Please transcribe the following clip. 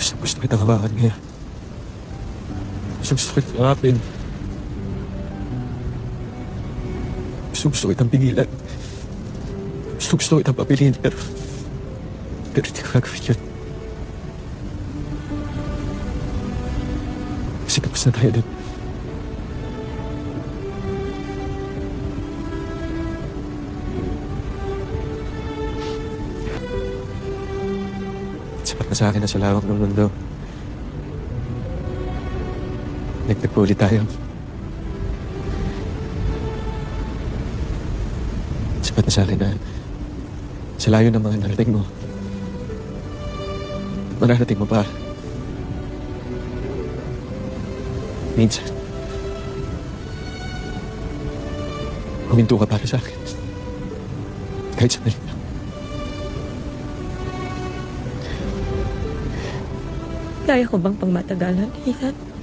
Gusto kitang hawakan ngayon. Gusto kitang harapin. Gusto kitang pigilan. Gusto kitang papiliin, pero hindi ko gagawin yun. Kasi tapos na tayo din. Sapat na sa akin na sa lawak ng mundo. Nagtagpo ulit tayo. Sapat na sa akin na sa layo ng mga narating mo. Mararating mo pa. Minsan, huminto ka para sa akin. Kahit sandali lang. Kaya ko bang pangmatagalan, Ethan?